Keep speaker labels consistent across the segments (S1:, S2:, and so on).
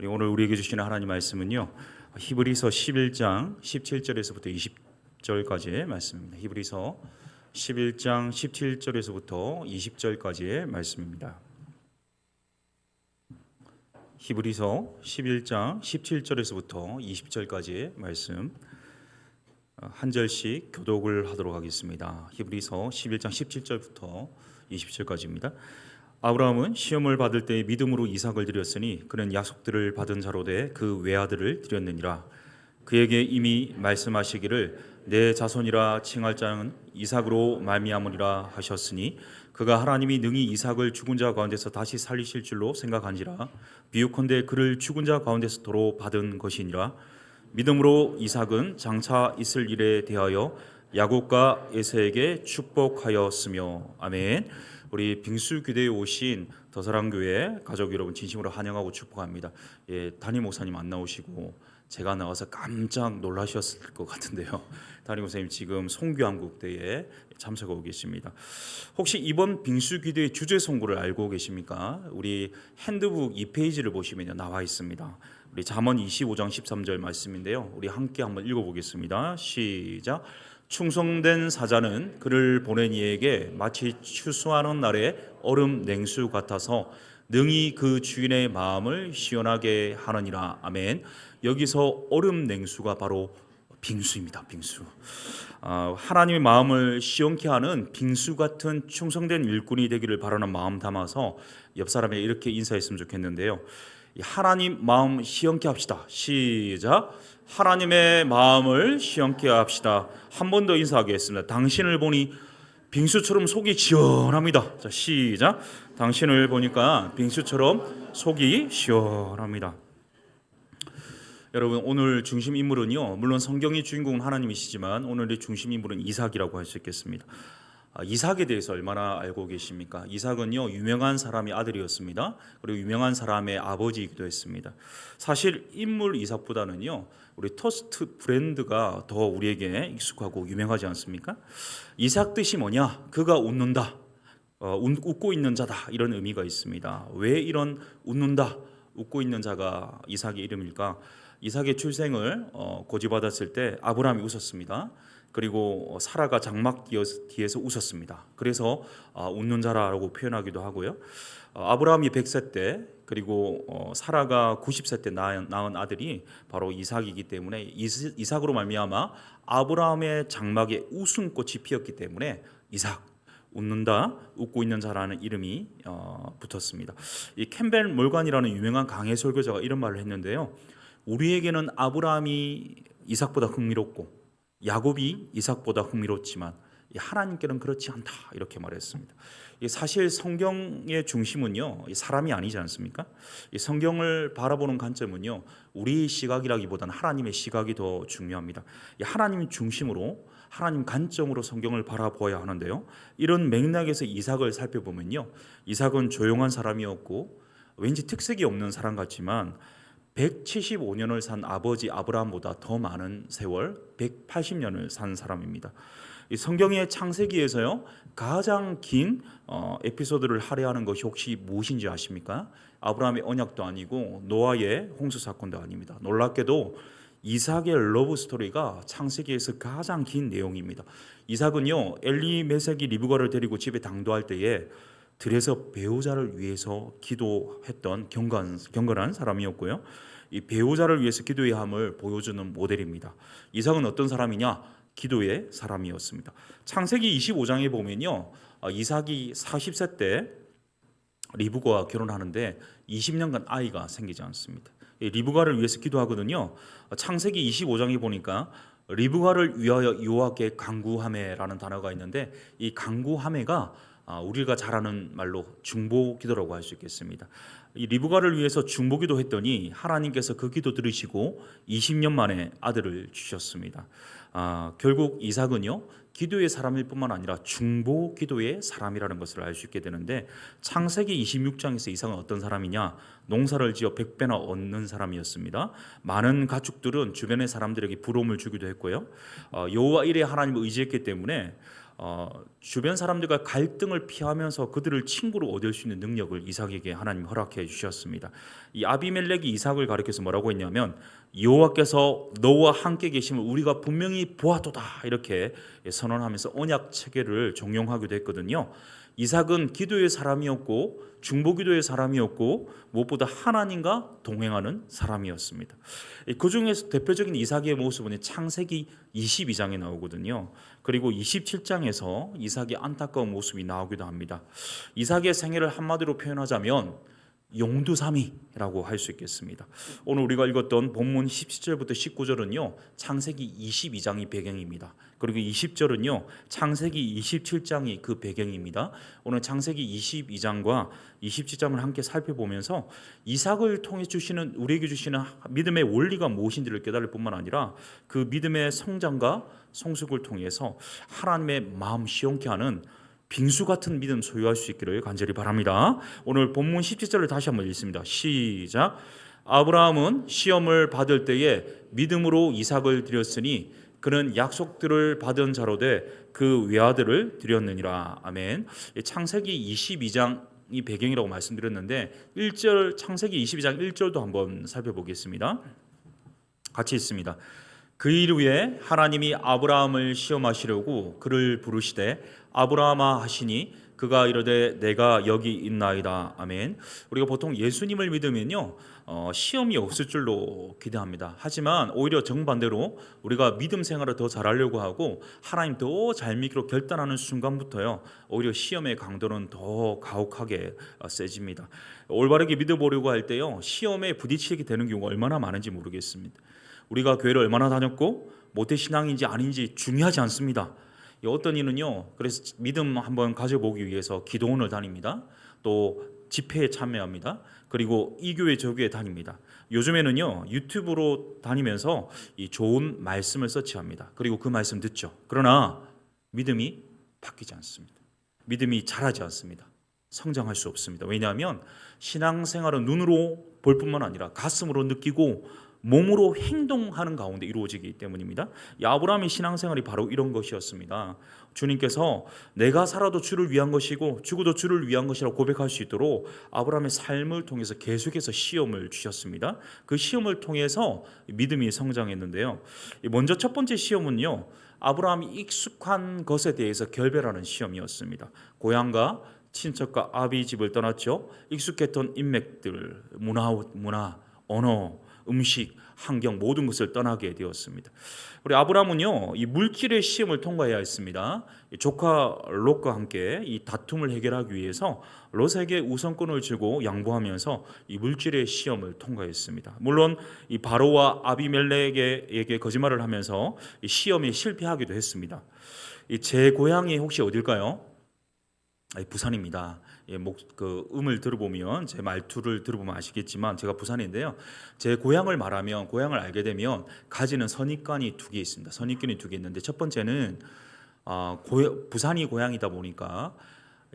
S1: 오늘 우리에게 주시는 하나님 말씀은요, 히브리서 11장 17절에서부터 20절까지의 말씀입니다. 히브리서 11장 17절에서부터 20절까지의 말씀입니다. 히브리서 11장 17절에서부터 20절까지의 말씀 한 절씩 교독을 하도록 하겠습니다. 히브리서 11장 17절부터 20절까지입니다. 아브라함은 시험을 받을 때 믿음으로 이삭을 드렸으니 그는 약속들을 받은 자로 돼 그 외아들을 드렸느니라. 그에게 이미 말씀하시기를 내 자손이라 칭할 자는 이삭으로 말미암으리라 하셨으니 그가 하나님이 능히 이삭을 죽은 자 가운데서 다시 살리실 줄로 생각한지라. 비유컨대 그를 죽은 자 가운데서 도로 받은 것이니라. 믿음으로 이삭은 장차 있을 일에 대하여 야곱과 에서에게 축복하였으며. 아멘. 우리 빙수교대에 오신 더사랑교회 가족 여러분 진심으로 환영하고 축복합니다. 담임 목사님 안 나오시고 제가 나와서 깜짝 놀라셨을 것 같은데요. 담임 목사님 지금 송교함국대에 참석하고 계십니다. 혹시 이번 빙수교대의 주제 선고를 알고 계십니까? 우리 핸드북 2페이지를 보시면 나와 있습니다. 우리 잠언 25장 13절 말씀인데요. 우리 함께 한번 읽어보겠습니다. 시작. 충성된 사자는 그를 보낸 이에게 마치 추수하는 날의 얼음 냉수 같아서 능히 그 주인의 마음을 시원하게 하느니라. 아멘. 여기서 얼음 냉수가 바로 빙수입니다. 빙수. 하나님의 마음을 시원케 하는 빙수 같은 충성된 일꾼이 되기를 바라는 마음 담아서 옆 사람에게 이렇게 인사했으면 좋겠는데요. 하나님 마음 시원케 합시다. 시작. 하나님의 마음을 시원케 합시다. 한 번 더 인사하겠습니다. 당신을 보니 빙수처럼 속이 시원합니다. 자, 시작. 당신을 보니까 빙수처럼 속이 시원합니다. 여러분, 오늘 중심 인물은요, 물론 성경의 주인공은 하나님이시지만 오늘의 중심 인물은 이삭이라고 할 수 있겠습니다. 이삭에 대해서 얼마나 알고 계십니까? 이삭은요, 유명한 사람의 아들이었습니다. 그리고 유명한 사람의 아버지이기도 했습니다. 사실 인물 이삭보다는요, 우리 토스트 브랜드가 더 우리에게 익숙하고 유명하지 않습니까? 이삭 뜻이 뭐냐? 그가 웃는다, 웃고 있는 자다, 이런 의미가 있습니다. 왜 이런 웃는다, 웃고 있는 자가 이삭의 이름일까? 이삭의 출생을 고지받았을 때 아브라함이 웃었습니다. 그리고 사라가 장막 뒤에서 웃었습니다. 그래서 웃는 자라고 표현하기도 하고요. 아브라함이 100세 때 그리고 사라가 90세 때 낳은 아들이 바로 이삭이기 때문에 이삭으로 말미암아 아브라함의 장막에 웃음꽃이 피었기 때문에 이삭, 웃는다, 웃고 있는 자라는 이름이 붙었습니다. 이 캠벨 몰간이라는 유명한 강해 설교자가 이런 말을 했는데요. 우리에게는 아브라함이 이삭보다 흥미롭고 야곱이 이삭보다 흥미롭지만 하나님께는 그렇지 않다, 이렇게 말했습니다. 사실 성경의 중심은요, 사람이 아니지 않습니까? 성경을 바라보는 관점은요, 우리의 시각이라기보다는 하나님의 시각이 더 중요합니다. 하나님 중심으로, 하나님 관점으로 성경을 바라보아야 하는데요, 이런 맥락에서 이삭을 살펴보면요, 이삭은 조용한 사람이었고 왠지 특색이 없는 사람 같지만 175년을 산 아버지 아브라함보다 더 많은 세월 180년을 산 사람입니다. 이 성경의 창세기에서요, 가장 긴 에피소드를 할애하는 것이 혹시 무엇인지 아십니까? 아브라함의 언약도 아니고 노아의 홍수 사건도 아닙니다. 놀랍게도 이삭의 러브 스토리가 창세기에서 가장 긴 내용입니다. 이삭은요, 엘리메섹이 리브가를 데리고 집에 당도할 때에 들에서 배우자를 위해서 기도했던 경건한 사람이었고요. 이 배우자를 위해서 기도해야 함을 보여주는 모델입니다. 이삭은 어떤 사람이냐? 기도의 사람이었습니다. 창세기 25장에 보면요, 이삭이 40세 때 리브가와 결혼하는데 20년간 아이가 생기지 않습니다. 리브가를 위해서 기도하거든요. 창세기 25장에 보니까 리브가를 위하여 여호와께 간구하매라는 단어가 있는데 이 간구하매가 우리가 잘 아는 말로 중보기도라고 할 수 있겠습니다. 이 리브가를 위해서 중보기도 했더니 하나님께서 그 기도 들으시고 20년 만에 아들을 주셨습니다. 결국 이삭은요, 기도의 사람일 뿐만 아니라 중보기도의 사람이라는 것을 알 수 있게 되는데, 창세기 26장에서 이삭은 어떤 사람이냐? 농사를 지어 100배나 얻는 사람이었습니다. 많은 가축들은 주변의 사람들에게 부러움을 주기도 했고요. 여호와 일에 하나님을 의지했기 때문에 주변 사람들과 갈등을 피하면서 그들을 친구로 얻을 수 있는 능력을 이삭에게 하나님 허락해 주셨습니다. 이 아비멜렉이 이삭을 가리켜서 뭐라고 했냐면 여호와께서 너와 함께 계심을 우리가 분명히 보았도다 이렇게 선언하면서 언약 체계를 종용하기도 했거든요. 이삭은 기도의 사람이었고 중보기도의 사람이었고 무엇보다 하나님과 동행하는 사람이었습니다. 그 중에서 대표적인 이삭의 모습은 창세기 22장에 나오거든요. 그리고 27장에서 이삭의 안타까운 모습이 나오기도 합니다. 이삭의 생애를 한마디로 표현하자면 용두사미라고 할 수 있겠습니다. 오늘 우리가 읽었던 본문 17절부터 19절은요 창세기 22장이 배경입니다. 그리고 20절은요 창세기 27장이 그 배경입니다. 오늘 창세기 22장과 27장을 함께 살펴보면서 이삭을 통해 주시는 우리에게 주시는 믿음의 원리가 무엇인지를 깨달을 뿐만 아니라 그 믿음의 성장과 성숙을 통해서 하나님의 마음 시원케 하는 빙수 같은 믿음 소유할 수 있기를 간절히 바랍니다. 오늘 본문 17절을 다시 한번 읽습니다. 시작. 아브라함은 시험을 받을 때에 믿음으로 이삭을 드렸으니 그는 약속들을 받은 자로 돼 그 외아들을 드렸느니라. 아멘. 창세기 22장이 배경이라고 말씀드렸는데 1절 창세기 22장 1절도 한번 살펴보겠습니다. 같이 읽습니다. 그 일 후에 하나님이 아브라함을 시험하시려고 그를 부르시되 아브라함아 하시니 그가 이르되 내가 여기 있나이다. 아멘. 우리가 보통 예수님을 믿으면요 시험이 없을 줄로 기대합니다. 하지만 오히려 정반대로 우리가 믿음 생활을 더 잘하려고 하고 하나님 더 잘 믿기로 결단하는 순간부터요 오히려 시험의 강도는 더 가혹하게 세집니다. 올바르게 믿어보려고 할 때요 시험에 부딪히게 되는 경우가 얼마나 많은지 모르겠습니다. 우리가 교회를 얼마나 다녔고 모태신앙인지 아닌지 중요하지 않습니다. 어떤 이는요 그래서 믿음 한번 가져보기 위해서 기도원을 다닙니다. 또 집회에 참여합니다. 그리고 이 교회 저 교회 다닙니다. 요즘에는요 유튜브로 다니면서 이 좋은 말씀을 서치합니다. 그리고 그 말씀 듣죠. 그러나 믿음이 바뀌지 않습니다. 믿음이 자라지 않습니다. 성장할 수 없습니다. 왜냐하면 신앙생활은 눈으로 볼 뿐만 아니라 가슴으로 느끼고 몸으로 행동하는 가운데 이루어지기 때문입니다. 아브라함의 신앙생활이 바로 이런 것이었습니다. 주님께서 내가 살아도 주를 위한 것이고 죽어도 주를 위한 것이라고 고백할 수 있도록 아브라함의 삶을 통해서 계속해서 시험을 주셨습니다. 그 시험을 통해서 믿음이 성장했는데요. 먼저 첫 번째 시험은요. 아브라함이 익숙한 것에 대해서 결별하는 시험이었습니다. 고향과 친척과 아비 집을 떠났죠. 익숙했던 인맥들, 문화, 언어, 음식, 환경 모든 것을 떠나게 되었습니다. 우리 아브라함은요 이 물질의 시험을 통과해야 했습니다. 조카 롯과 함께 이 다툼을 해결하기 위해서 롯에게 우선권을 주고 양보하면서 이 물질의 시험을 통과했습니다. 물론 이 바로와 아비멜렉에게 거짓말을 하면서 이 시험에 실패하기도 했습니다. 제 고향이 혹시 어딜까요? 부산입니다. 그 음을 들어보면 제 말투를 들어보면 아시겠지만 제가 부산인데요. 제 고향을 말하면 고향을 알게 되면 가지는 선입관이 두 개 있습니다. 선입견이 두 개 있는데 첫 번째는 부산이 고향이다 보니까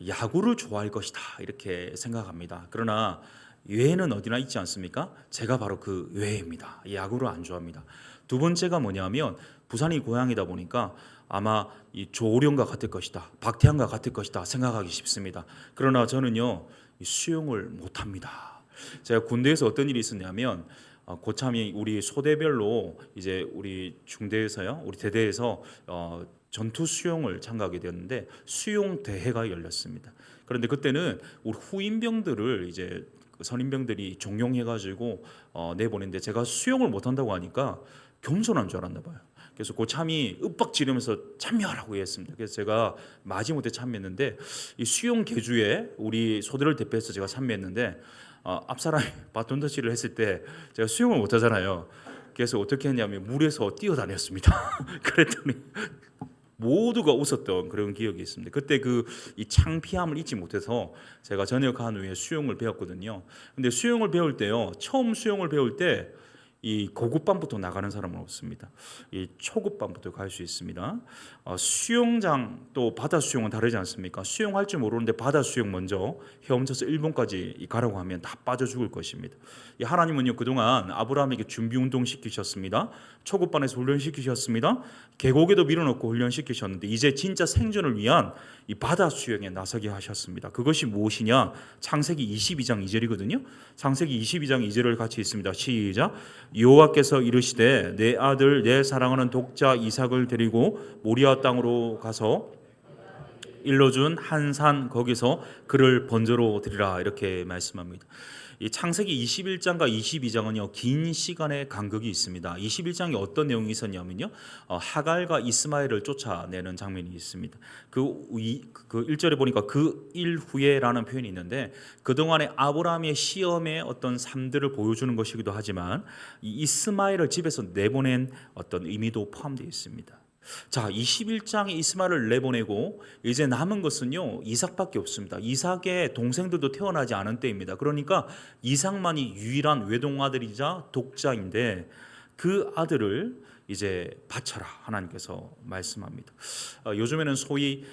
S1: 야구를 좋아할 것이다 이렇게 생각합니다. 그러나 외에는 어디나 있지 않습니까? 제가 바로 그 외입니다. 야구를 안 좋아합니다. 두 번째가 뭐냐면 부산이 고향이다 보니까 아마 이 조오룡과 같을 것이다, 박태환과 같을 것이다 생각하기 쉽습니다. 그러나 저는요 수영을 못합니다. 제가 군대에서 어떤 일이 있었냐면 고참이 우리 소대별로 이제 우리 중대에서요, 우리 대대에서 전투 수영을 참가하게 되었는데 수영 대회가 열렸습니다. 그런데 그때는 우리 후임병들을 이제 선임병들이 종용해가지고 내보냈는데 제가 수영을 못한다고 하니까 겸손한 줄 알았나 봐요. 그래서 고참이 윽박지르면서 참여하라고 했습니다. 그래서 제가 마지못해 참여했는데 이 수영 계주에 우리 소대를 대표해서 제가 참여했는데 앞사람이 바톤 터치를 했을 때 제가 수영을 못하잖아요. 그래서 어떻게 했냐면 물에서 뛰어다녔습니다. 그랬더니 모두가 웃었던 그런 기억이 있습니다. 그때 이 창피함을 잊지 못해서 제가 전역한 후에 수영을 배웠거든요. 근데 수영을 배울 때요, 처음 수영을 배울 때 이 고급반부터 나가는 사람은 없습니다. 이 초급반부터 갈 수 있습니다. 수영장 또 바다 수영은 다르지 않습니까? 수영할 줄 모르는데 바다 수영 먼저 헤엄쳐서 일본까지 가라고 하면 다 빠져 죽을 것입니다. 이 하나님은요 그동안 아브라함에게 준비 운동 시키셨습니다. 초급반에서 훈련 시키셨습니다. 계곡에도 밀어넣고 훈련 시키셨는데 이제 진짜 생존을 위한 이 바다 수영에 나서게 하셨습니다. 그것이 무엇이냐? 창세기 22장 2절이거든요. 창세기 22장 2절을 같이 읽습니다. 시작. 여호와께서 이르시되 내 아들 내 사랑하는 독자 이삭을 데리고 모리아 땅으로 가서 일러준 한 산 거기서 그를 번제로 드리라 이렇게 말씀합니다. 이 창세기 21장과 22장은요 긴 시간의 간극이 있습니다. 21장에 어떤 내용이 있었냐면요 하갈과 이스마엘을 쫓아내는 장면이 있습니다. 그 1절에 보니까 그 일 후에라는 표현이 있는데 그동안의 아브라함의 시험의 어떤 삶들을 보여주는 것이기도 하지만 이 이스마엘을 집에서 내보낸 어떤 의미도 포함되어 있습니다. 자, 21장에 이스마엘을 내보내고 이제 남은 것은요 이삭밖에 없습니다. 이삭의 동생들도 태어나지 않은 때입니다. 그러니까 이삭만이 유일한 외동아들이자 독자인데 그 아들을 이제 바쳐라 하나님께서 말씀합니다. 요즘에는 소위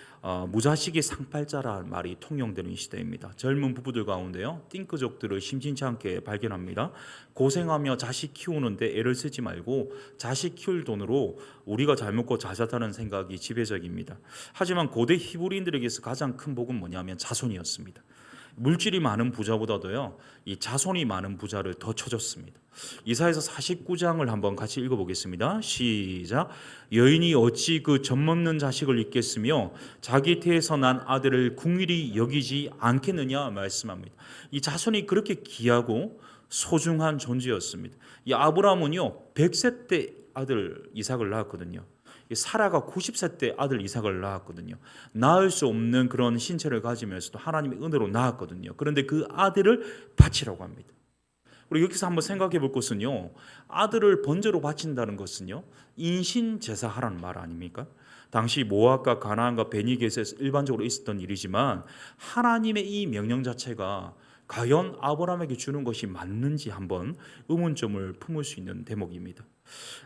S1: 무자식이 상팔자라는 말이 통용되는 시대입니다. 젊은 부부들 가운데요 띵크족들을 심심치 않게 발견합니다. 고생하며 자식 키우는데 애를 쓰지 말고 자식 키울 돈으로 우리가 잘 먹고 잘 살다는 생각이 지배적입니다. 하지만 고대 히브리인들에게서 가장 큰 복은 뭐냐면 자손이었습니다. 물질이 많은 부자보다도요 이 자손이 많은 부자를 더 쳐줬습니다. 이사야서 49장을 한번 같이 읽어보겠습니다. 시작. 여인이 어찌 그 젖먹는 자식을 잊겠으며 자기 태에서 난 아들을 궁일이 여기지 않겠느냐 말씀합니다. 이 자손이 그렇게 귀하고 소중한 존재였습니다. 이 아브라함은요 100세 때 아들 이삭을 낳았거든요. 사라가 90세 때 아들 이삭을 낳았거든요. 낳을 수 없는 그런 신체를 가지면서도 하나님의 은혜로 낳았거든요. 그런데 그 아들을 바치라고 합니다. 우리 여기서 한번 생각해 볼 것은요 아들을 번제로 바친다는 것은요 인신제사하라는 말 아닙니까? 당시 모압과 가나안과 베니게스에서 일반적으로 있었던 일이지만 하나님의 이 명령 자체가 과연 아브라함에게 주는 것이 맞는지 한번 의문점을 품을 수 있는 대목입니다.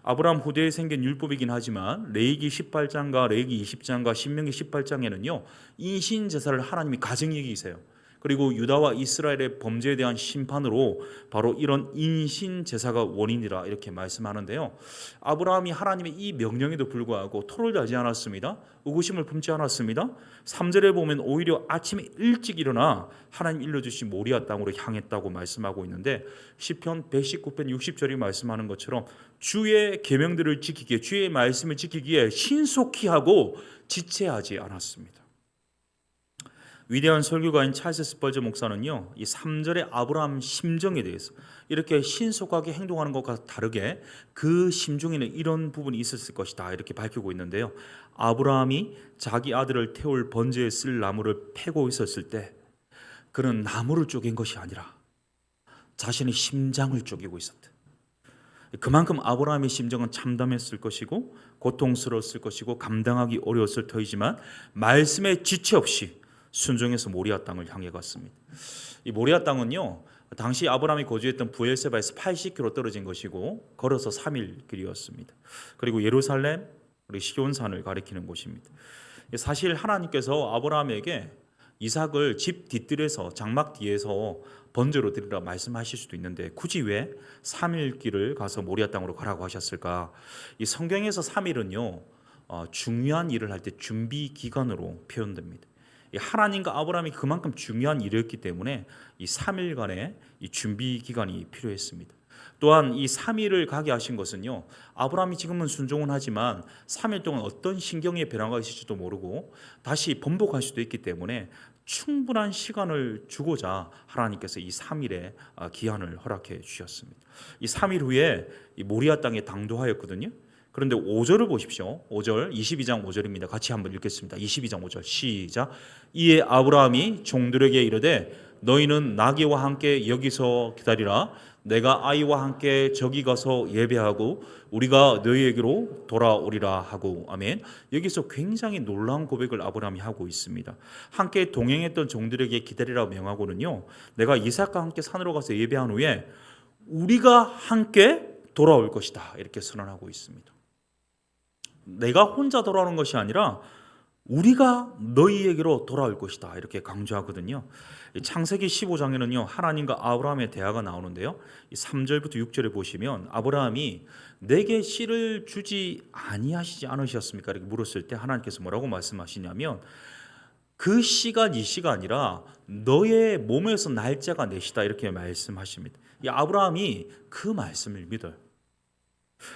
S1: 아브라함 후대에 생긴 율법이긴 하지만 레위기 18장과 레위기 20장과 신명기 18장에는요 인신제사를 하나님이 가증히 여기세요. 그리고 유다와 이스라엘의 범죄에 대한 심판으로 바로 이런 인신제사가 원인이라 이렇게 말씀하는데요 아브라함이 하나님의 이 명령에도 불구하고 토를 달지 않았습니다. 의구심을 품지 않았습니다. 3절에 보면 오히려 아침에 일찍 일어나 하나님 일러주신 모리아 땅으로 향했다고 말씀하고 있는데 시편 119편 60절이 말씀하는 것처럼 주의 계명들을 지키기에 주의 말씀을 지키기에 신속히 하고 지체하지 않았습니다. 위대한 설교가인 찰스 스펄저 목사는요 이 3절의 아브라함 심정에 대해서 이렇게 신속하게 행동하는 것과 다르게 그 심중에는 이런 부분이 있었을 것이다 이렇게 밝히고 있는데요 아브라함이 자기 아들을 태울 번제에 쓸 나무를 패고 있었을 때 그는 나무를 쪼갠 것이 아니라 자신의 심장을 쪼개고 있었다. 그만큼 아브라함의 심정은 참담했을 것이고 고통스러웠을 것이고 감당하기 어려웠을 터이지만 말씀에 지체 없이 순종해서 모리아 땅을 향해 갔습니다. 이 모리아 땅은요 당시 아브라함이 거주했던 브엘세바에서 80km 떨어진 것이고 걸어서 3일 길이었습니다. 그리고 예루살렘 그리고 시온산을 가리키는 곳입니다. 사실 하나님께서 아브라함에게 이삭을 집 뒤뜰에서 장막 뒤에서 번제로 드리라 말씀하실 수도 있는데 굳이 왜 3일 길을 가서 모리아 땅으로 가라고 하셨을까? 이 성경에서 3일은요 중요한 일을 할 때 준비 기간으로 표현됩니다. 하나님과 아브라함이 그만큼 중요한 일이었기 때문에 이 3일간의 이 준비 기간이 필요했습니다. 또한 이 3일을 가게 하신 것은요 아브라함이 지금은 순종은 하지만 3일 동안 어떤 신경의 변화가 있을지도 모르고 다시 번복할 수도 있기 때문에 충분한 시간을 주고자 하나님께서 이 3일의 기한을 허락해 주셨습니다. 이 3일 후에 이 모리아 땅에 당도하였거든요. 그런데 5절을 보십시오. 5절 22장 5절입니다. 같이 한번 읽겠습니다. 22장 5절 시작. 이에 아브라함이 종들에게 이르되 너희는 나귀와 함께 여기서 기다리라. 내가 아이와 함께 저기 가서 예배하고 우리가 너희에게로 돌아오리라 하고 아멘. 여기서 굉장히 놀라운 고백을 아브라함이 하고 있습니다. 함께 동행했던 종들에게 기다리라 명하고는요 내가 이삭과 함께 산으로 가서 예배한 후에 우리가 함께 돌아올 것이다 이렇게 선언하고 있습니다. 내가 혼자 돌아오는 것이 아니라 우리가 너희에게로 돌아올 것이다 이렇게 강조하거든요. 창세기 15장에는요 하나님과 아브라함의 대화가 나오는데요, 3절부터 6절에 보시면 아브라함이 내게 씨를 주지 아니하시지 않으셨습니까 이렇게 물었을 때 하나님께서 뭐라고 말씀하시냐면 그 씨가 네 씨가 아니라 너의 몸에서 날 자가 내 씨다 이렇게 말씀하십니다. 이 아브라함이 그 말씀을 믿어요.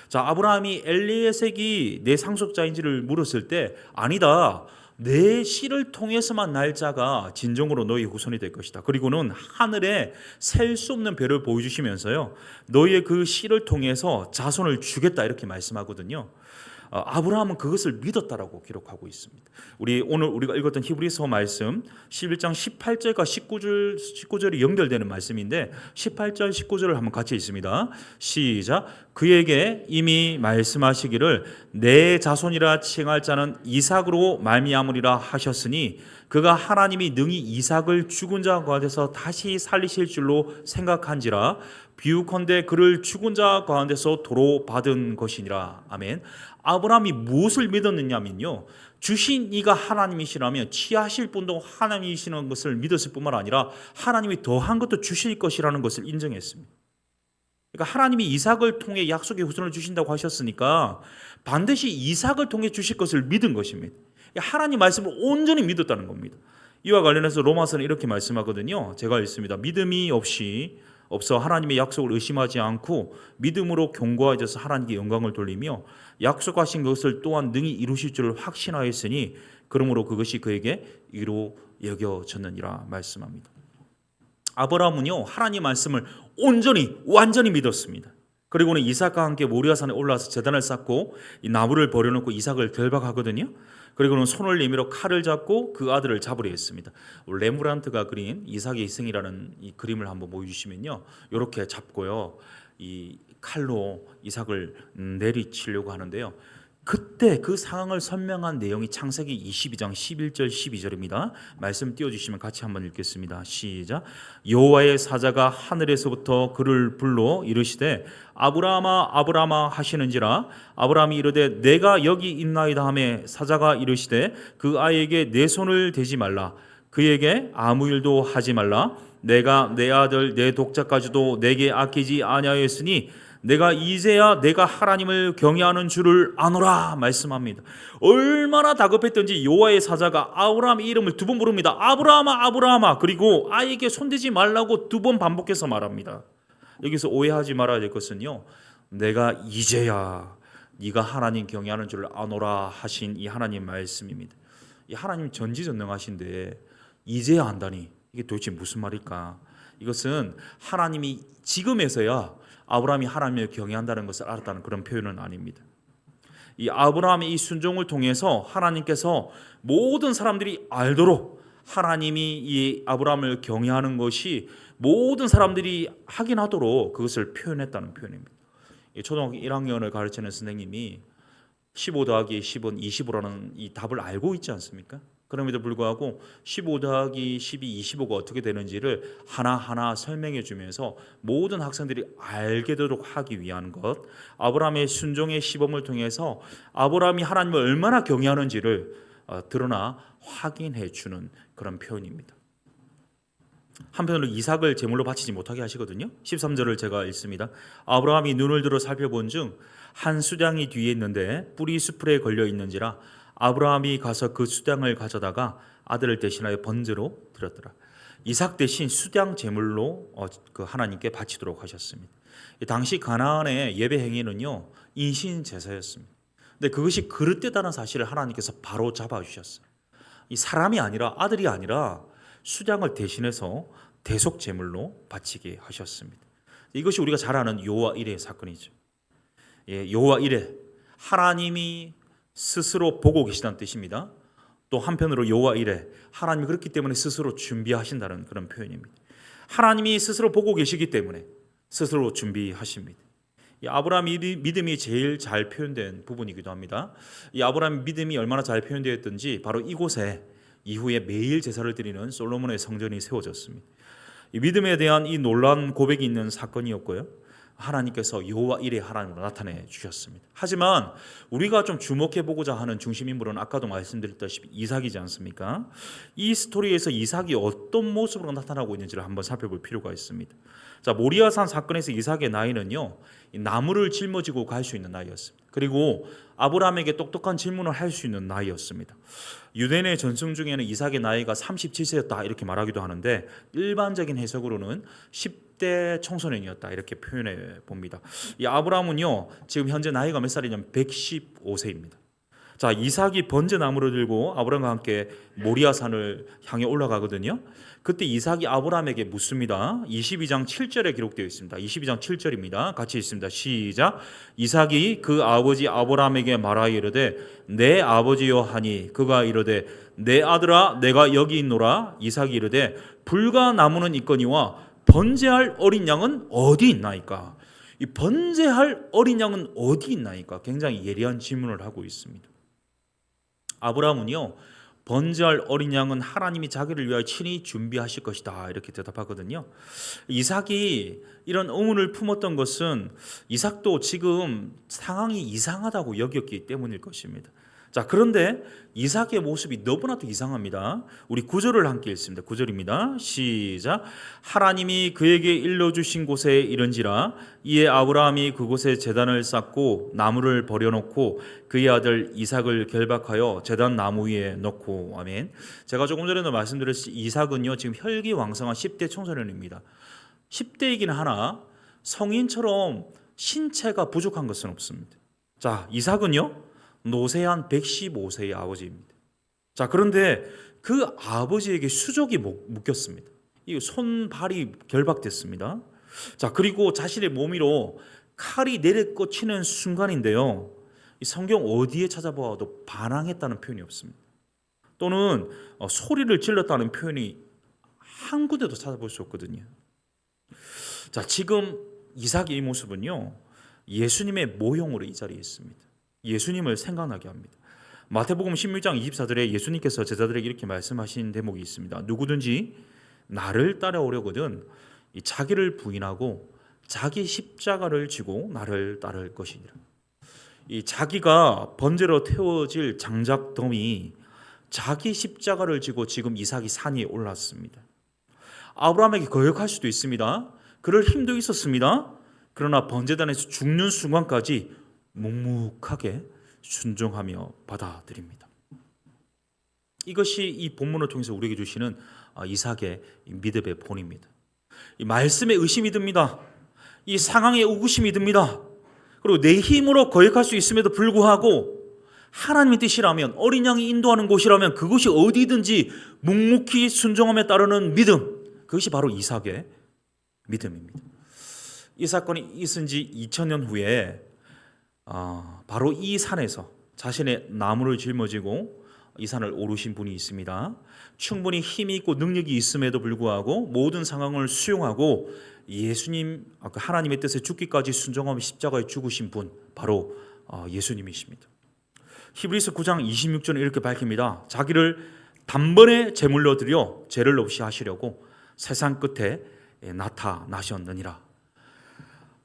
S1: 자, 아브라함이 엘리에섹이 내 상속자인지를 물었을 때 아니다, 내 씨를 통해서만 날 자가 진정으로 너희 후손이 될 것이다. 그리고는 하늘에 셀 수 없는 별을 보여주시면서요 너희의 그 씨를 통해서 자손을 주겠다 이렇게 말씀하거든요. 아브라함은 그것을 믿었다라고 기록하고 있습니다. 오늘 우리가 읽었던 히브리서 말씀 11장 18절과 19절이 연결되는 말씀인데 18절 19절을 한번 같이 읽습니다. 시작. 그에게 이미 말씀하시기를 내 자손이라 칭할 자는 이삭으로 말미암으리라 하셨으니 그가 하나님이 능히 이삭을 죽은 자 가운데서 다시 살리실 줄로 생각한지라 비유컨대 그를 죽은 자 가운데서 도로 받은 것이니라. 아멘. 아브라함이 무엇을 믿었느냐면요, 주신 이가 하나님이시라면 취하실 분도 하나님이시는 것을 믿었을 뿐만 아니라 하나님이 더한 것도 주실 것이라는 것을 인정했습니다. 그러니까 하나님이 이삭을 통해 약속의 후손을 주신다고 하셨으니까 반드시 이삭을 통해 주실 것을 믿은 것입니다. 하나님 말씀을 온전히 믿었다는 겁니다. 이와 관련해서 로마서는 이렇게 말씀하거든요. 제가 읽습니다. 믿음이 없어 하나님의 약속을 의심하지 않고 믿음으로 견고해져서 하나님께 영광을 돌리며 약속하신 것을 또한 능히 이루실 줄을 확신하였으니 그러므로 그것이 그에게 의로 여겨졌느니라 말씀합니다. 아브라함은요 하나님 말씀을 온전히 완전히 믿었습니다. 그리고는 이삭과 함께 모리아산에 올라와서 제단을 쌓고 이 나무를 버려놓고 이삭을 결박하거든요. 그리고는 손을 내밀어 칼을 잡고 그 아들을 잡으려 했습니다. 레므란트가 그린 이삭의 희생이라는 이 그림을 한번 보여주시면요, 이렇게 잡고요 이 칼로 이삭을 내리치려고 하는데요, 그때 그 상황을 설명한 내용이 창세기 22장 11절 12절입니다. 말씀 띄워주시면 같이 한번 읽겠습니다. 시작. 여호와의 사자가 하늘에서부터 그를 불러 이르시되 아브라함아 아브라함아 하시는지라. 아브라함이 이르되 내가 여기 있나이다 하매 사자가 이르시되 그 아이에게 내 손을 대지 말라. 그에게 아무 일도 하지 말라. 내가 내 아들 내 독자까지도 내게 아끼지 아니하였으니 내가 이제야 내가 하나님을 경외하는 줄을 아노라 말씀합니다. 얼마나 다급했던지 여호와의 사자가 아브라함의 이름을 2번 부릅니다. 아브라함아 아브라함아. 그리고 아이에게 손대지 말라고 2번 반복해서 말합니다. 여기서 오해하지 말아야 될 것은요, 내가 이제야 네가 하나님 경외하는 줄을 아노라 하신 이 하나님 말씀입니다. 이 하나님 전지전능하신데 이제야 안다니 이게 도대체 무슨 말일까? 이것은 하나님이 지금에서야 아브라함이 하나님을 경외한다는 것을 알았다는 그런 표현은 아닙니다. 이 아브라함의 이 순종을 통해서 하나님께서 모든 사람들이 알도록 하나님이 이 아브라함을 경외하는 것이 모든 사람들이 확인하도록 그것을 표현했다는 표현입니다. 초등학교 1학년을 가르치는 선생님이 15 더하기 10은 25라는 이 답을 알고 있지 않습니까? 그럼에도 불구하고 15 더하기 12, 25가 어떻게 되는지를 하나하나 설명해 주면서 모든 학생들이 알게 되도록 하기 위한 것, 아브라함의 순종의 시범을 통해서 아브라함이 하나님을 얼마나 경외하는지를 드러나 확인해 주는 그런 표현입니다. 한편으로 이삭을 제물로 바치지 못하게 하시거든요. 13절을 제가 읽습니다. 아브라함이 눈을 들어 살펴본 중 한 수량이 뒤에 있는데 뿔이 수풀에 걸려 있는지라 아브라함이 가서 그 수량을 가져다가 아들을 대신하여 번제로 드렸더라. 이삭 대신 수량 제물로 그 하나님께 바치도록 하셨습니다. 당시 가나안의 예배 행위는요 인신 제사였습니다. 근데 그것이 그릇되다는 사실을 하나님께서 바로 잡아주셨어요. 이 사람이 아니라 아들이 아니라 수량을 대신해서 대속 제물로 바치게 하셨습니다. 이것이 우리가 잘 아는 여호와 일의 사건이죠. 여호와 일에 하나님이 스스로 보고 계시다는 뜻입니다. 또 한편으로 여호와 일에 하나님이 그렇기 때문에 스스로 준비하신다는 그런 표현입니다. 하나님이 스스로 보고 계시기 때문에 스스로 준비하십니다. 이 아브라함 믿음이 제일 잘 표현된 부분이기도 합니다. 이 아브라함 믿음이 얼마나 잘 표현되었든지 바로 이곳에 이후에 매일 제사를 드리는 솔로몬의 성전이 세워졌습니다. 이 믿음에 대한 이 놀라운 고백이 있는 사건이었고요. 하나님께서 여호와 이레 하나님으로 나타내 주셨습니다. 하지만 우리가 좀 주목해 보고자 하는 중심 인물은 아까도 말씀드렸다시피 이삭이지 않습니까? 이 스토리에서 이삭이 어떤 모습으로 나타나고 있는지를 한번 살펴볼 필요가 있습니다. 자, 모리아산 사건에서 이삭의 나이는요, 나무를 짊어지고 갈 수 있는 나이였습니다. 그리고 아브라함에게 똑똑한 질문을 할 수 있는 나이였습니다. 유대인의 전승 중에는 이삭의 나이가 37세였다 이렇게 말하기도 하는데, 일반적인 해석으로는 10대 청소년이었다 이렇게 표현해 봅니다. 이 아브라함은요, 지금 현재 나이가 몇 살이냐면 115세입니다. 자, 이삭이 번제나무를 들고 아브라함과 함께 모리아산을 향해 올라가거든요. 그때 이삭이 아브라함에게 묻습니다. 22장 7절에 기록되어 있습니다. 22장 7절입니다. 같이 읽습니다. 시작. 이삭이 그 아버지 아브라함에게 말하여 이르되 내 아버지여 하니 그가 이르되 내 아들아 내가 여기 있노라. 이삭이 이르되 불과 나무는 있거니와 번제할 어린 양은 어디 있나이까? 이 번제할 어린 양은 어디 있나이까? 굉장히 예리한 질문을 하고 있습니다. 아브라함은요, 번제할 어린 양은 하나님이 자기를 위하여 친히 준비하실 것이다 이렇게 대답하거든요. 이삭이 이런 의문을 품었던 것은 이삭도 지금 상황이 이상하다고 여겼기 때문일 것입니다. 자, 그런데 이삭의 모습이 너무나도 이상합니다. 우리 9절을 함께 읽습니다. 9절입니다. 시작. 하나님이 그에게 일러주신 곳에 이른지라 이에 아브라함이 그곳에 제단을 쌓고 나무를 버려놓고 그의 아들 이삭을 결박하여 제단 나무 위에 넣고. 아멘. 제가 조금 전에도 말씀드렸듯이 이삭은요, 지금 혈기왕성한 10대 청소년입니다. 10대이긴 하나 성인처럼 신체가 부족한 것은 없습니다. 자, 이삭은요, 노쇠한 115세의 아버지입니다. 자, 그런데 그 아버지에게 수족이 묶였습니다. 이 손발이 결박됐습니다. 자, 그리고 자신의 몸 위로 칼이 내리꽂히는 순간인데요, 이 성경 어디에 찾아보아도 반항했다는 표현이 없습니다. 또는 소리를 질렀다는 표현이 한 군데도 찾아볼 수 없거든요. 자, 지금 이삭의 이 모습은요, 예수님의 모형으로 이 자리에 있습니다. 예수님을 생각나게 합니다. 마태복음 16장 24절에 예수님께서 제자들에게 이렇게 말씀하신 대목이 있습니다. 누구든지 나를 따라오려거든 자기를 부인하고 자기 십자가를 지고 나를 따를 것이니라. 이 자기가 번제로 태워질 장작더미, 자기 십자가를 지고 지금 이삭이 산에 올랐습니다. 아브라함에게 거역할 수도 있습니다. 그럴 힘도 있었습니다. 그러나 번제단에서 죽는 순간까지 묵묵하게 순종하며 받아들입니다. 이것이 이 본문을 통해서 우리에게 주시는 이삭의 믿음의 본입니다. 이 말씀에 의심이 듭니다. 이 상황에 의구심이 듭니다. 그리고 내 힘으로 거역할 수 있음에도 불구하고 하나님의 뜻이라면, 어린 양이 인도하는 곳이라면 그곳이 어디든지 묵묵히 순종하며 따르는 믿음, 그것이 바로 이삭의 믿음입니다. 이 사건이 있은 지 2000년 후에 바로 이 산에서 자신의 나무를 짊어지고 이 산을 오르신 분이 있습니다. 충분히 힘이 있고 능력이 있음에도 불구하고 모든 상황을 수용하고 예수님, 하나님의 뜻에 죽기까지 순종하며 십자가에 죽으신 분, 바로 예수님이십니다. 히브리서 9장 26절은 이렇게 밝힙니다. 자기를 단번에 제물로 드려 죄를 없이 하시려고 세상 끝에 나타나셨느니라.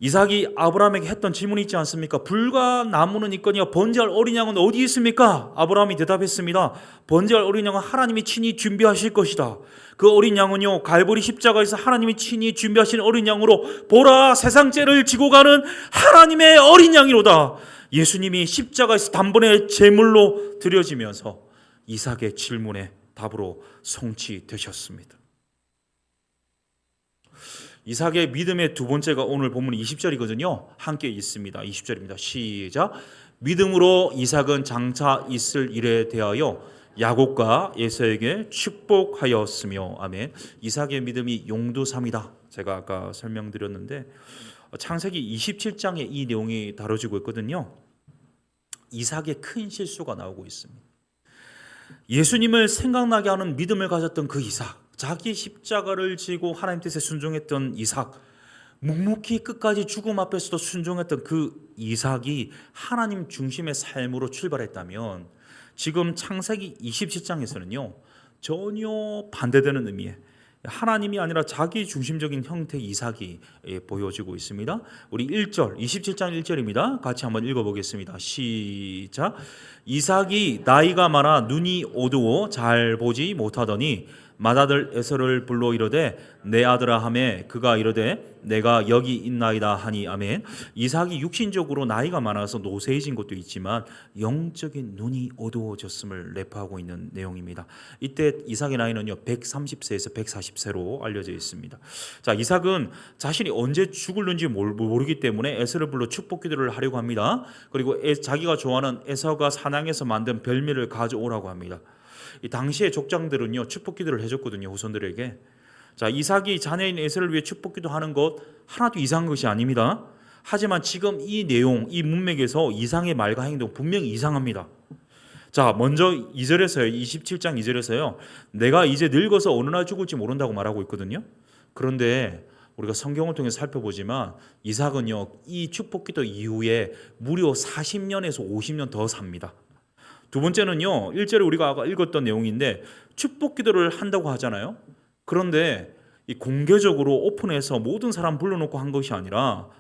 S1: 이삭이 아브라함에게 했던 질문이 있지 않습니까? 불과 나무는 있거니와 번제할 어린 양은 어디 있습니까? 아브라함이 대답했습니다. 번제할 어린 양은 하나님이 친히 준비하실 것이다. 그 어린 양은요, 갈보리 십자가에서 하나님이 친히 준비하신 어린 양으로 보라, 세상 죄를 지고 가는 하나님의 어린 양이로다. 예수님이 십자가에서 단번에 제물로 드려지면서 이삭의 질문에 답으로 성취되셨습니다. 이삭의 믿음의 두 번째가 오늘 본문 20절이거든요. 함께 있습니다. 20절입니다. 시작. 믿음으로 이삭은 장차 있을 일에 대하여 야곱과 에서에게 축복하였으며. 아멘. 이삭의 믿음이 용두삼이다. 제가 아까 설명드렸는데 창세기 27장에 이 내용이 다뤄지고 있거든요. 이삭의 큰 실수가 나오고 있습니다. 예수님을 생각나게 하는 믿음을 가졌던 그 이삭, 자기 십자가를 지고 하나님 뜻에 순종했던 이삭, 묵묵히 끝까지 죽음 앞에서도 순종했던 그 이삭이 하나님 중심의 삶으로 출발했다면, 지금 창세기 27장에서는요 전혀 반대되는 의미의 하나님이 아니라 자기 중심적인 형태의 이삭이 보여지고 있습니다. 우리 1절 27장 1절입니다. 같이 한번 읽어보겠습니다. 시작. 이삭이 나이가 많아 눈이 어두워 잘 보지 못하더니 맏아들 에서를 불러 이르되 내 아들아 하매 그가 이르되 내가 여기 있나이다 하니 아멘. 이삭이 육신적으로 나이가 많아서 노쇠해진 것도 있지만 영적인 눈이 어두워졌음을 내포하고 있는 내용입니다. 이때 이삭의 나이는요 130세에서 140세로 알려져 있습니다. 자, 이삭은 자신이 언제 죽을는지 모르기 때문에 에서를 불러 축복 기도를 하려고 합니다. 그리고 자기가 좋아하는 에서가 사냥해서 만든 별미를 가져오라고 합니다. 이 당시의 족장들은요 축복 기도를 해줬거든요, 후손들에게. 자, 이삭이 자녀인 에서를 위해 축복 기도하는 것 하나도 이상한 것이 아닙니다. 하지만 지금 이 내용, 이 문맥에서 이삭의 말과 행동 분명히 이상합니다. 자, 먼저 2절에서요, 27장 2절에서요, 내가 이제 늙어서 어느 날 죽을지 모른다고 말하고 있거든요. 그런데 우리가 성경을 통해 살펴보지만 이삭은요 이 축복 기도 이후에 무려 40년에서 50년 더 삽니다. 두 번째는요, 1절에 우리가 아까 읽었던 내용인데 축복 기도를 한다고 하잖아요. 그런데 이 공개적으로 오픈해서 모든 사람 불러놓고 한 것이 아니라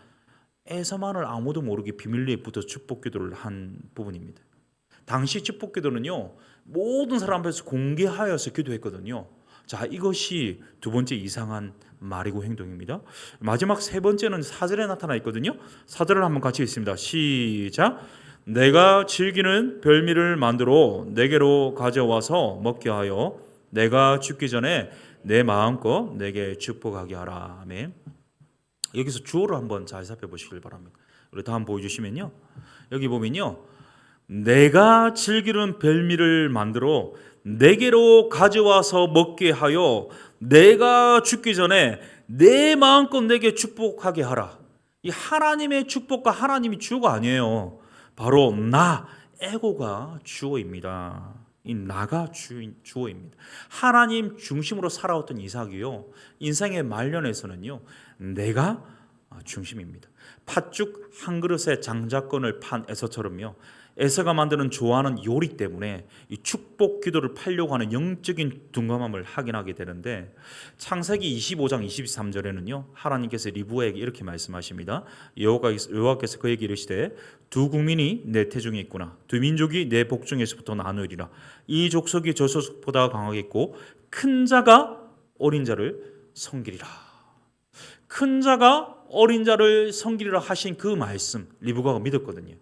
S1: 에서만을 아무도 모르게 비밀리에 붙어 축복 기도를 한 부분입니다. 당시 축복 기도는요 모든 사람 앞에서 공개하여서 기도했거든요. 자, 이것이 두 번째 이상한 말이고 행동입니다. 마지막 세 번째는 4절에 나타나 있거든요. 4절을 한번 같이 읽습니다. 시작. 내가 즐기는 별미를 만들어 내게로 가져와서 먹게 하여 내가 죽기 전에 내 마음껏 내게 축복하게 하라. 아멘. 여기서 주어를 한번 잘 살펴보시길 바랍니다. 우리 다음 보여주시면요, 여기 보면요, 내가 즐기는 별미를 만들어 내게로 가져와서 먹게 하여 내가 죽기 전에 내 마음껏 내게 축복하게 하라. 이 하나님의 축복과 하나님이 주어가 아니에요. 바로 나, 에고가 주어입니다. 이 나가 주어입니다. 하나님 중심으로 살아왔던 이삭이요, 인생의 말년에서는요 내가 중심입니다. 팥죽 한 그릇에 장자권을 판 에서처럼요, 에서가 만드는 좋아하는 요리 때문에 이 축복 기도를 팔려고 하는 영적인 둔감함을 확인하게 되는데, 창세기 25장 23절에는요 하나님께서 리브가에게 이렇게 말씀하십니다. 여호와께서 그에게 이르시되 두 국민이 내 태중에 있구나. 두 민족이 내 복중에서부터 나누리라. 이 족속이 저 족속보다 강하겠고 큰 자가 어린 자를 섬기리라. 큰 자가 어린 자를 섬기리라 하신 그 말씀 리브가가 믿었거든요.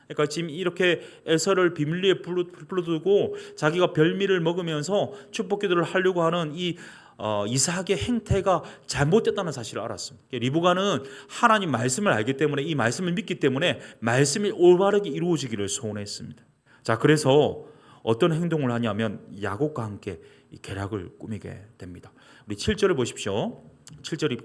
S1: 그러니까 지금 이렇게 에서를 비밀리에 불러두고 자기가 별미를 먹으면서 축복 기도를 하려고 하는 이 이삭의 행태가 잘못됐다는 사실을 알았습니다. 리브가는 하나님 말씀을 알기 때문에, 이 말씀을 믿기 때문에 말씀이 올바르게 이루어지기를 소원했습니다. 자, 그래서 어떤 행동을 하냐면 야곱과 함께 이 계략을 꾸미게 됩니다. 우리 7절을 보십시오. 7절이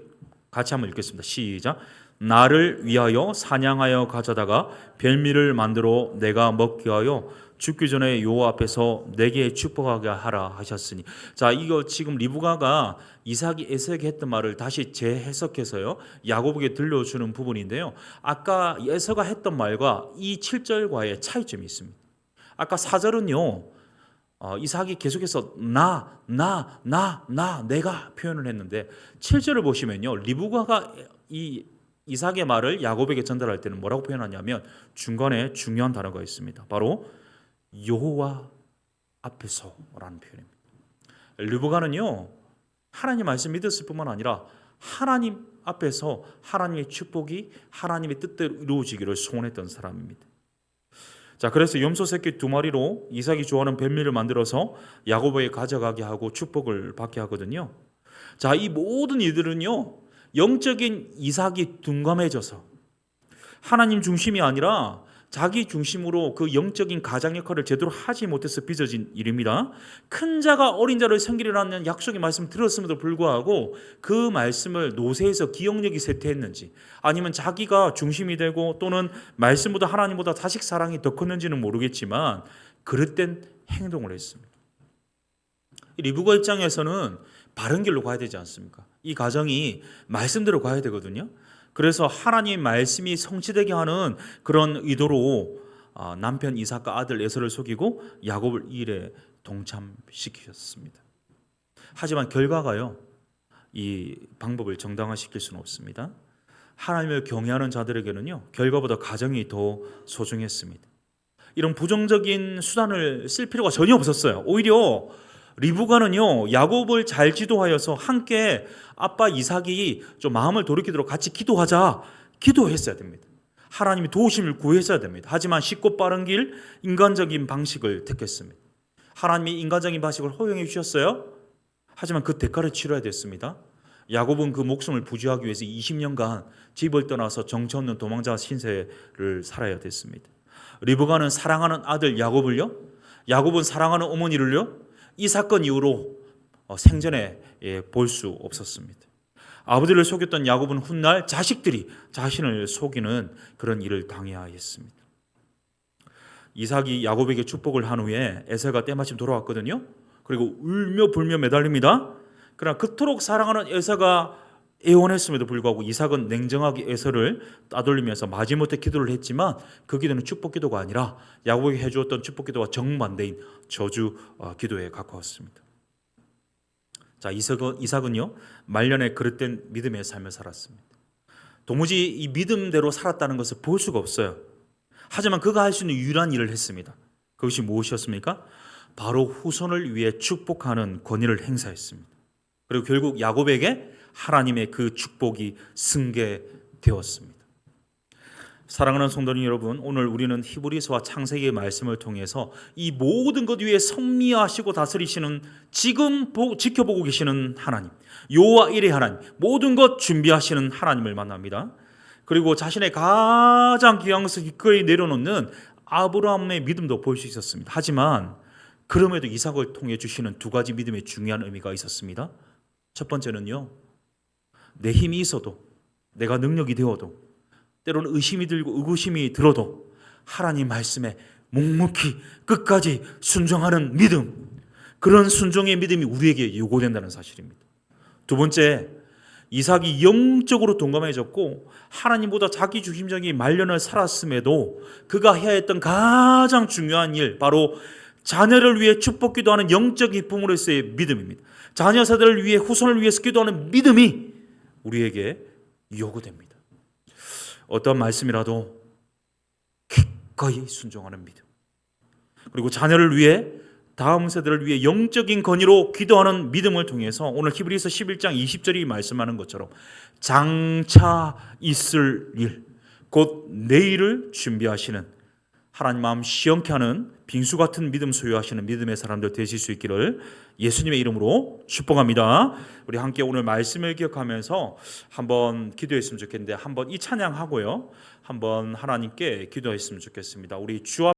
S1: 같이 한번 읽겠습니다. 시작. 나를 위하여 사냥하여 가져다가 별미를 만들어 내가 먹게 하여 죽기 전에 여호와 앞에서 내게 축복하게 하라 하셨으니. 자, 이거 지금 리브가가 이삭이 에서에게 했던 말을 다시 재해석해서요 야곱에게 들려주는 부분인데요, 아까 에서가 했던 말과 이 7절과의 차이점이 있습니다. 아까 4절은요 이삭이 계속해서 내가 표현을 했는데, 7절을 보시면요 리브가가 이 이삭의 말을 야곱에게 전달할 때는 뭐라고 표현하냐면 중간에 중요한 단어가 있습니다. 바로 여호와 앞에서라는 표현입니다. 리브가는요 하나님 말씀 믿었을 뿐만 아니라 하나님 앞에서 하나님의 축복이 하나님의 뜻대로 이루어지기를 소원했던 사람입니다. 자, 그래서 염소 새끼 2마리로 이삭이 좋아하는 별미를 만들어서 야곱에게 가져가게 하고 축복을 받게 하거든요. 자, 이 모든 일들은요 영적인 이삭이 둔감해져서 하나님 중심이 아니라 자기 중심으로 그 영적인 가장 역할을 제대로 하지 못해서 빚어진 일입니다. 큰 자가 어린 자를 섬기리라는 약속의 말씀을 들었음에도 불구하고 그 말씀을 노쇠해서 기억력이 쇠퇴했는지, 아니면 자기가 중심이 되고 또는 말씀보다 하나님보다 자식 사랑이 더 컸는지는 모르겠지만 그릇된 행동을 했습니다. 리브가 입장에서는 바른 길로 가야 되지 않습니까? 이 가정이 말씀대로 가야 되거든요. 그래서 하나님의 말씀이 성취되게 하는 그런 의도로 남편 이삭과 아들 에서를 속이고 야곱을 이 일에 동참시키셨습니다. 하지만 결과가요 이 방법을 정당화시킬 수는 없습니다. 하나님을 경외하는 자들에게는요, 결과보다 가정이 더 소중했습니다. 이런 부정적인 수단을 쓸 필요가 전혀 없었어요. 오히려 리브가는요, 야곱을 잘 지도하여서 함께 아빠 이삭이 좀 마음을 돌이키도록 같이 기도하자, 기도했어야 됩니다. 하나님이 도우심을 구했어야 됩니다. 하지만 쉽고 빠른 길, 인간적인 방식을 택했습니다. 하나님이 인간적인 방식을 허용해 주셨어요. 하지만 그 대가를 치러야 됐습니다. 야곱은 그 목숨을 부지하기 위해서 20년간 집을 떠나서 정처 없는 도망자 신세를 살아야 됐습니다. 리브가는 사랑하는 아들 야곱을요, 야곱은 사랑하는 어머니를요, 이 사건 이후로 생전에 볼 수 없었습니다. 아버지를 속였던 야곱은 훗날 자식들이 자신을 속이는 그런 일을 당해야 했습니다. 이삭이 야곱에게 축복을 한 후에 에서가 때마침 돌아왔거든요. 그리고 울며 불며 매달립니다. 그러나 그토록 사랑하는 에서가 애원했음에도 불구하고 이삭은 냉정하게 에서를 따돌리면서 마지못해 기도를 했지만 그 기도는 축복 기도가 아니라 야곱에게 해주었던 축복 기도와 정반대인 저주 기도에 가까웠습니다. 자, 이삭은요, 말년에 그릇된 믿음의 삶을 살았습니다. 도무지 이 믿음대로 살았다는 것을 볼 수가 없어요. 하지만 그가 할 수 있는 유일한 일을 했습니다. 그것이 무엇이었습니까? 바로 후손을 위해 축복하는 권위를 행사했습니다. 그리고 결국 야곱에게 하나님의 그 축복이 승계되었습니다. 사랑하는 성도님 여러분, 오늘 우리는 히브리서와 창세기의 말씀을 통해서 이 모든 것 위에 섭리하시고 다스리시는, 지금 지켜보고 계시는 하나님, 여호와 일의 하나님, 모든 것 준비하시는 하나님을 만납니다. 그리고 자신의 가장 귀한 것을 기꺼이 내려놓는 아브라함의 믿음도 볼 수 있었습니다. 하지만 그럼에도 이삭을 통해 주시는 두 가지 믿음의 중요한 의미가 있었습니다. 첫 번째는요, 내 힘이 있어도, 내가 능력이 되어도, 때로는 의심이 들고 의구심이 들어도 하나님 말씀에 묵묵히 끝까지 순종하는 믿음, 그런 순종의 믿음이 우리에게 요구된다는 사실입니다. 두 번째, 이삭이 영적으로 동감해졌고 하나님보다 자기중심적인 말년을 살았음에도 그가 해야 했던 가장 중요한 일, 바로 자녀를 위해 축복 기도하는 영적 기쁨으로서의 믿음입니다. 자녀 세대를 위해, 후손을 위해서 기도하는 믿음이 우리에게 요구됩니다. 어떤 말씀이라도 기꺼이 순종하는 믿음, 그리고 자녀를 위해, 다음 세대를 위해 영적인 건의로 기도하는 믿음을 통해서 오늘 히브리서 11장 20절이 말씀하는 것처럼 장차 있을 일, 곧 내일을 준비하시는, 하나님 마음 시원케 하는 빙수 같은 믿음 소유하시는 믿음의 사람들 되실 수 있기를 예수님의 이름으로 축복합니다. 우리 함께 오늘 말씀을 기억하면서 한번 기도했으면 좋겠는데, 한번 이 찬양하고요, 한번 하나님께 기도했으면 좋겠습니다. 우리 주